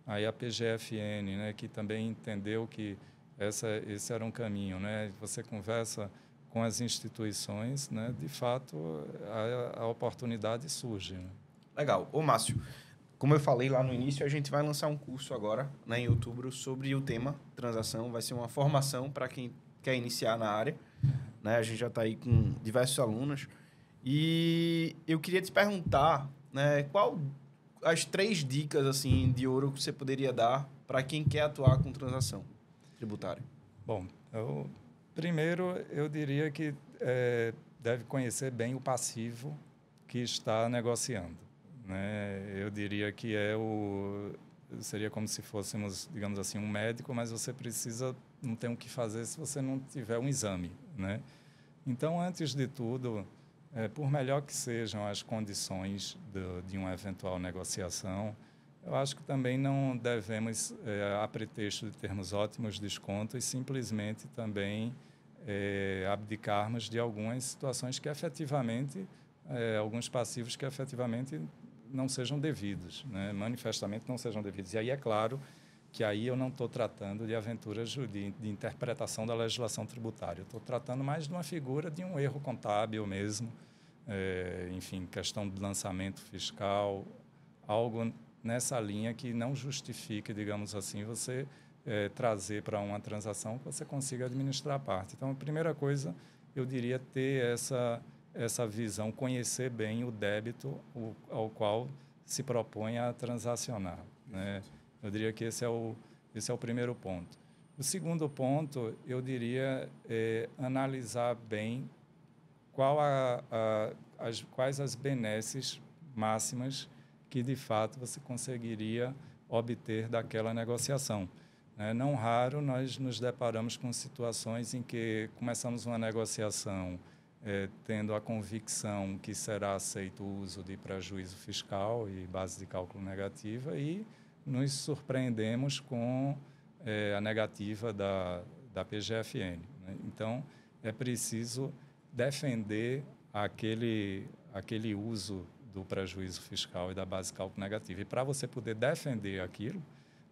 aí a PGFN, né? Que também entendeu que esse era um caminho. Né? Você conversa com as instituições, né? De fato, a oportunidade surge. Né? Legal. Ô, Márcio, como eu falei lá no início, a gente vai lançar um curso agora, né, em outubro, sobre o tema transação. Vai ser uma formação para quem quer iniciar na área. Né? A gente já está aí com diversos alunos. E eu queria te perguntar, né, qual as 3 dicas assim, de ouro que você poderia dar para quem quer atuar com transação tributária? Bom, primeiro, eu diria que deve conhecer bem o passivo que está negociando. Né? Eu diria que seria como se fôssemos, digamos assim, um médico, mas você não tem o que fazer se você não tiver um exame. Né? Então, antes de tudo, por melhor que sejam as condições de uma eventual negociação, eu acho que também não devemos, a pretexto de termos ótimos descontos, simplesmente também abdicarmos de algumas situações que efetivamente, alguns passivos que efetivamente não sejam devidos, né? Manifestamente não sejam devidos. E aí é claro que aí eu não estou tratando de aventuras de interpretação da legislação tributária. Eu estou tratando mais de uma figura de um erro contábil mesmo, enfim, questão de lançamento fiscal, algo nessa linha que não justifique, digamos assim, você trazer para uma transação que você consiga administrar a parte. Então, a primeira coisa, eu diria ter essa visão, conhecer bem o débito ao qual se propõe a transacionar, né? Eu diria que esse é o primeiro ponto. O segundo ponto, eu diria, analisar bem quais as benesses máximas que, de fato, você conseguiria obter daquela negociação. Não raro, nós nos deparamos com situações em que começamos uma negociação tendo a convicção que será aceito o uso de prejuízo fiscal e base de cálculo negativa e nos surpreendemos com a negativa da PGFN, né? Então, é preciso defender aquele uso do prejuízo fiscal e da base de cálculo negativa. E para você poder defender aquilo,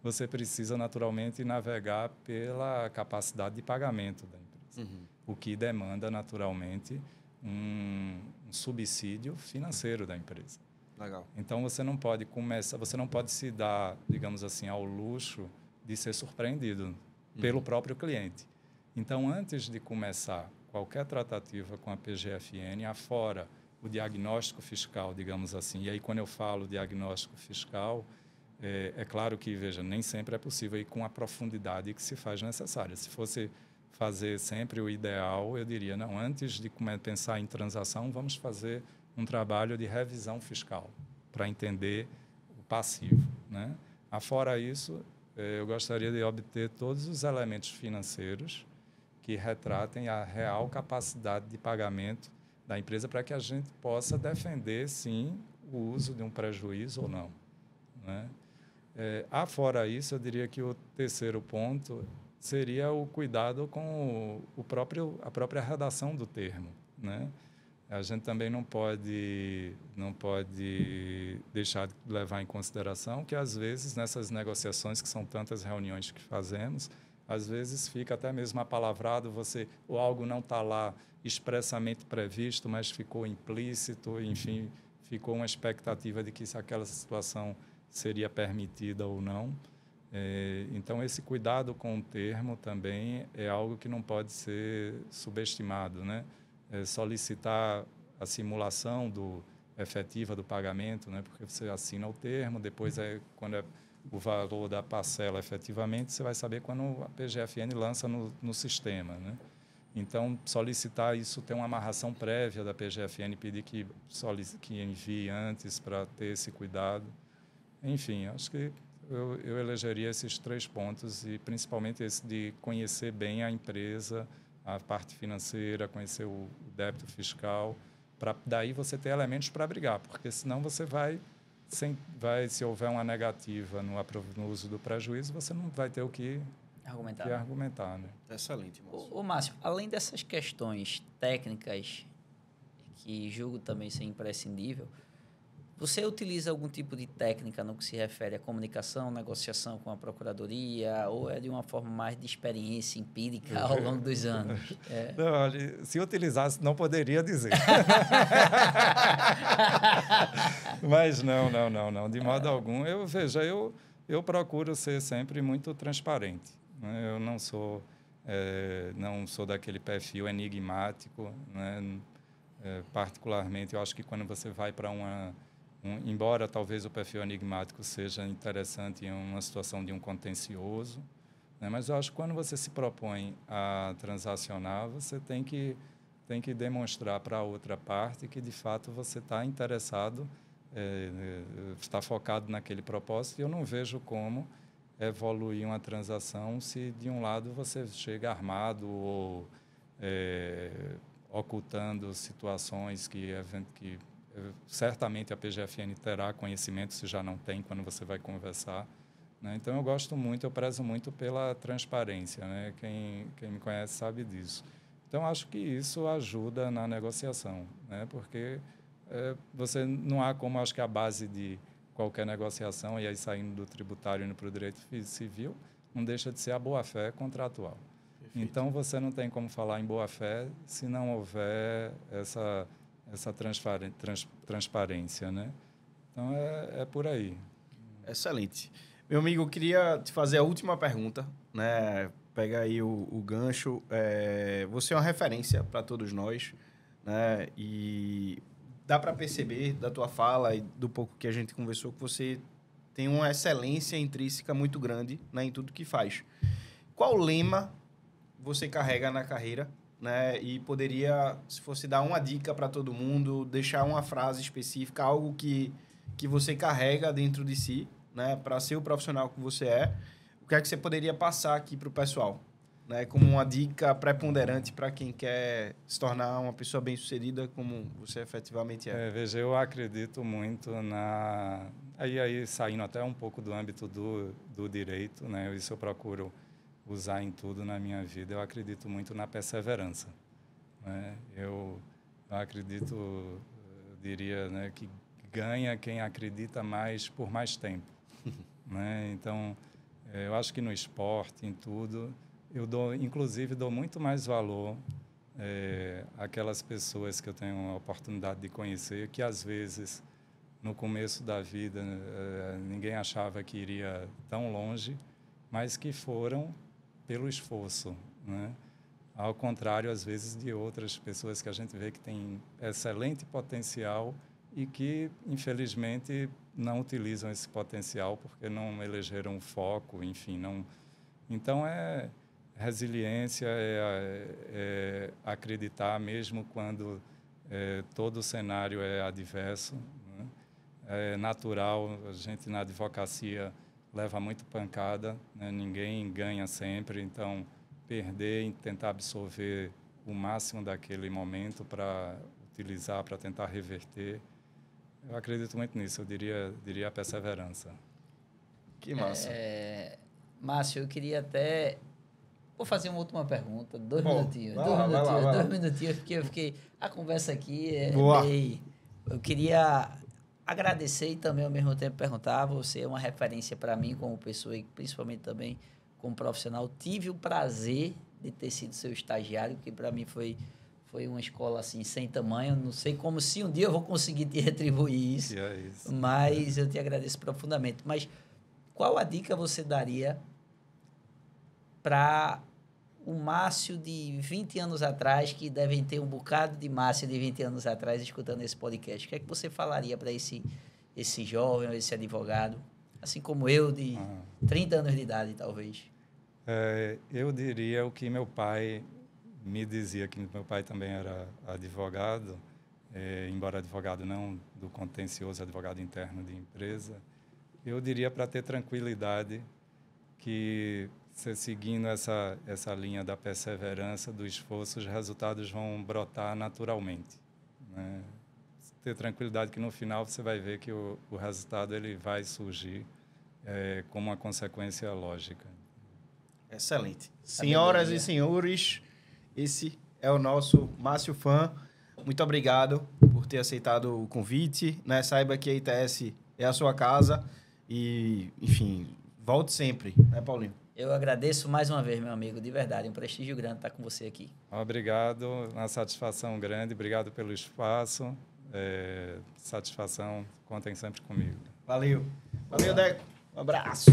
você precisa, naturalmente, navegar pela capacidade de pagamento da empresa, o que demanda, naturalmente, um subsídio financeiro da empresa. Legal. Então, você não pode se dar, digamos assim, ao luxo de ser surpreendido pelo próprio cliente. Então, antes de começar qualquer tratativa com a PGFN, afora o diagnóstico fiscal, digamos assim, e aí quando eu falo diagnóstico fiscal, é claro que, veja, nem sempre é possível ir com a profundidade que se faz necessária. Se fosse fazer sempre o ideal, eu diria, não, antes de pensar em transação, vamos fazer um trabalho de revisão fiscal para entender o passivo, né? Afora isso, eu gostaria de obter todos os elementos financeiros que retratem a real capacidade de pagamento da empresa para que a gente possa defender, sim, o uso de um prejuízo ou não, né? Afora isso, eu diria que o terceiro ponto seria o cuidado com a própria redação do termo, né? A gente também não pode deixar de levar em consideração que, às vezes, nessas negociações, que são tantas reuniões que fazemos, às vezes fica até mesmo apalavrado, ou algo não está lá expressamente previsto, mas ficou implícito, enfim, ficou uma expectativa de que aquela situação seria permitida ou não. Então, esse cuidado com o termo também é algo que não pode ser subestimado, né? Solicitar a simulação efetiva do pagamento, né? Porque você assina o termo, depois, quando é o valor da parcela efetivamente, você vai saber quando a PGFN lança no sistema, né? Então, solicitar isso, ter uma amarração prévia da PGFN, pedir que envie antes para ter esse cuidado. Enfim, acho que eu elegeria esses 3 pontos, e principalmente esse de conhecer bem a empresa, a parte financeira, conhecer o débito fiscal, para daí você ter elementos para brigar, porque senão você se houver uma negativa no uso do prejuízo, você não vai ter o que argumentar, né? Excelente, Márcio. Ô, Márcio, além dessas questões técnicas, que julgo também ser imprescindível, você utiliza algum tipo de técnica no que se refere à comunicação, negociação com a Procuradoria, ou é de uma forma mais de experiência empírica ao longo dos anos? Não, olha, se utilizasse, não poderia dizer. Mas não, de modo algum. Eu procuro ser sempre muito transparente, né? Eu não sou daquele perfil enigmático, né? Particularmente, eu acho que quando você vai para embora talvez o perfil enigmático seja interessante em uma situação de um contencioso, né? Mas eu acho que quando você se propõe a transacionar, você tem que demonstrar para a outra parte que, de fato, você está interessado, está focado naquele propósito. E eu não vejo como evoluir uma transação se, de um lado, você chega armado ou ocultando situações que certamente a PGFN terá conhecimento, se já não tem, quando você vai conversar, né? Então, eu prezo muito pela transparência, né? Quem me conhece sabe disso. Então, acho que isso ajuda na negociação, né? Porque você não há como, acho que a base de qualquer negociação, e aí saindo do tributário e indo para o direito civil, não deixa de ser a boa-fé contratual. Perfeito. Então, você não tem como falar em boa-fé se não houver essa transparência, né? Então, é por aí. Excelente. Meu amigo, eu queria te fazer a última pergunta, né? Pega aí o gancho. Você é uma referência para todos nós, né? E dá para perceber da tua fala e do pouco que a gente conversou que você tem uma excelência intrínseca muito grande, né, em tudo que faz. Qual lema você carrega na carreira, né? E poderia, se fosse dar uma dica para todo mundo, deixar uma frase específica, algo que você carrega dentro de si, né, para ser o profissional que você é, o que é que você poderia passar aqui para o pessoal, né, como uma dica preponderante para quem quer se tornar uma pessoa bem-sucedida como você efetivamente é? Veja, eu acredito muito aí saindo até um pouco do âmbito do direito, né, isso eu procuro usar em tudo na minha vida. Eu acredito muito na perseverança, né? Eu acredito, eu diria, né, que ganha quem acredita mais por mais tempo, né? Então, eu acho que no esporte, em tudo, inclusive dou muito mais valor àquelas pessoas que eu tenho a oportunidade de conhecer, que às vezes no começo da vida ninguém achava que iria tão longe, mas que foram pelo esforço, né? Ao contrário, às vezes, de outras pessoas que a gente vê que têm excelente potencial e que, infelizmente, não utilizam esse potencial porque não elegeram foco, enfim. Não. Então, resiliência, é acreditar mesmo quando todo o cenário é adverso, né? É natural, a gente na advocacia leva muito pancada, né? Ninguém ganha sempre, então perder e tentar absorver o máximo daquele momento para utilizar, para tentar reverter. Eu acredito muito nisso, eu diria a perseverança. Que massa. Márcio, eu queria até... Vou fazer uma última pergunta, dois minutinhos, porque a conversa aqui é bem... Eu queria agradecer e também, ao mesmo tempo, perguntar. Você é uma referência para mim como pessoa e principalmente também como profissional. Tive o prazer de ter sido seu estagiário, que para mim foi uma escola assim sem tamanho. Não sei como se um dia eu vou conseguir te retribuir isso, mas eu te agradeço profundamente. Mas qual a dica você daria para o Márcio de 20 anos atrás, que devem ter um bocado de Márcio de 20 anos atrás escutando esse podcast? O que é que você falaria para esse jovem, esse advogado, assim como eu, de 30 anos de idade, talvez? Eu diria o que meu pai me dizia, que meu pai também era advogado, embora advogado não do contencioso, advogado interno de empresa. Eu diria para ter tranquilidade que, você seguindo essa linha da perseverança, do esforço, os resultados vão brotar naturalmente, né? Ter tranquilidade que no final você vai ver que o resultado ele vai surgir como uma consequência lógica. Excelente. Senhoras e senhores, esse é o nosso Márcio Fam. Muito obrigado por ter aceitado o convite, né? Saiba que a ITS é a sua casa e, enfim, volte sempre, né, Paulinho? Eu agradeço mais uma vez, meu amigo, de verdade, um prestígio grande estar com você aqui. Obrigado, uma satisfação grande, obrigado pelo espaço, satisfação, contem sempre comigo. Valeu. Valeu, Deco. Um abraço.